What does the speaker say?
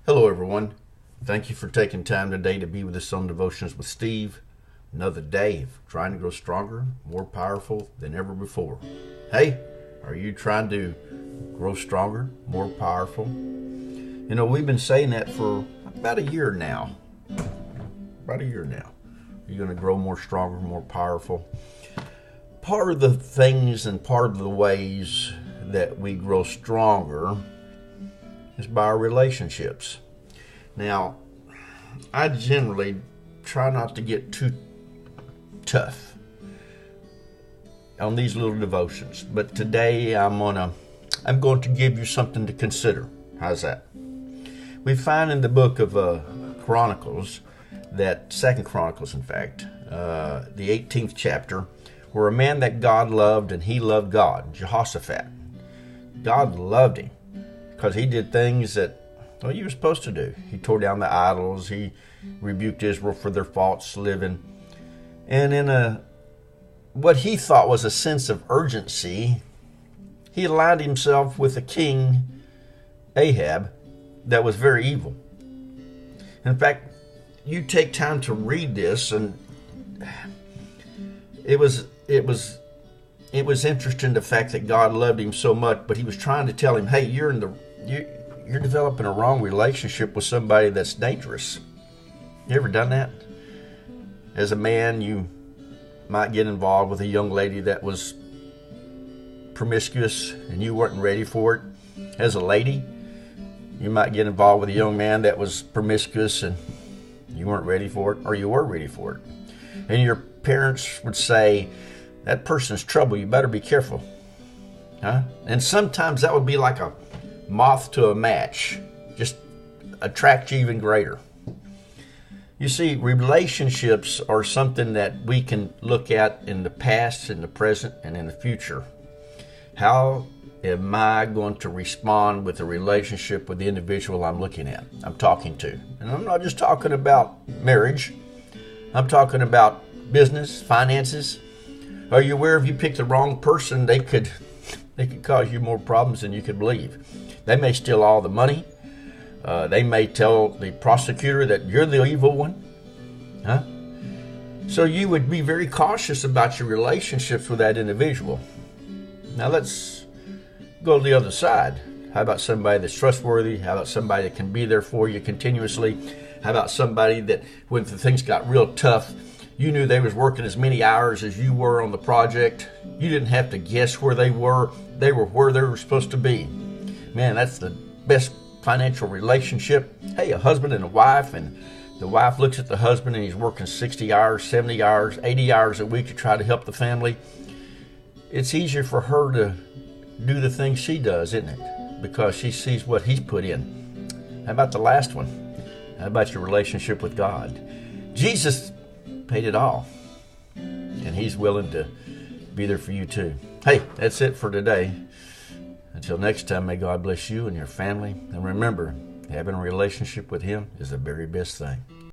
Hello, everyone. Thank you for taking time today to be with us on Devotions with Steve. Another day of trying to grow stronger, more powerful than ever before. Hey, are you trying to grow stronger, more powerful? You know, we've been saying that for about a year now. You're going to grow more stronger, more powerful. Part of the things and part of the ways that we grow stronger is by our relationships. Now, I generally try not to get too tough on these little devotions, but today I'm going to give you something to consider. How's that? We find in the book of Chronicles, that Second Chronicles, in fact, the 18th chapter, where a man that God loved and he loved God, Jehoshaphat. God loved him because he did things that he was supposed to do. He tore down the idols. He rebuked Israel for their false living. And in what he thought was a sense of urgency, he aligned himself with a king, Ahab, that was very evil. In fact, you take time to read this, and it was interesting, the fact that God loved him so much, but he was trying to tell him, hey, you're developing a wrong relationship with somebody that's dangerous. You ever done that? As a man, you might get involved with a young lady that was promiscuous and you weren't ready for it. As a lady, you might get involved with a young man that was promiscuous and you weren't ready for it, or you were ready for it. And your parents would say, that person's trouble, you better be careful. Huh? And sometimes that would be like a moth to a match, just attract you even greater. You see, relationships are something that we can look at in the past, in the present, and in the future. How am I going to respond with a relationship with the individual I'm looking at, I'm talking to? And I'm not just talking about marriage. I'm talking about business, finances. Are you aware if you pick the wrong person, they could cause you more problems than you could believe? They may steal all the money. They may tell the prosecutor that you're the evil one. Huh? So you would be very cautious about your relationships with that individual. Now let's go to the other side. How about somebody that's trustworthy? How about somebody that can be there for you continuously? How about somebody that when things got real tough, you knew they was working as many hours as you were on the project. You didn't have to guess where they were. They were where they were supposed to be. Man, that's the best financial relationship. Hey, a husband and a wife, and the wife looks at the husband and he's working 60 hours, 70 hours, 80 hours a week to try to help the family. It's easier for her to do the things she does, isn't it? Because she sees what he's put in. How about the last one? How about your relationship with God? Jesus paid it all, and he's willing to be there for you too. Hey, that's it for today. Until next time, may God bless you and your family. And remember, having a relationship with him is the very best thing.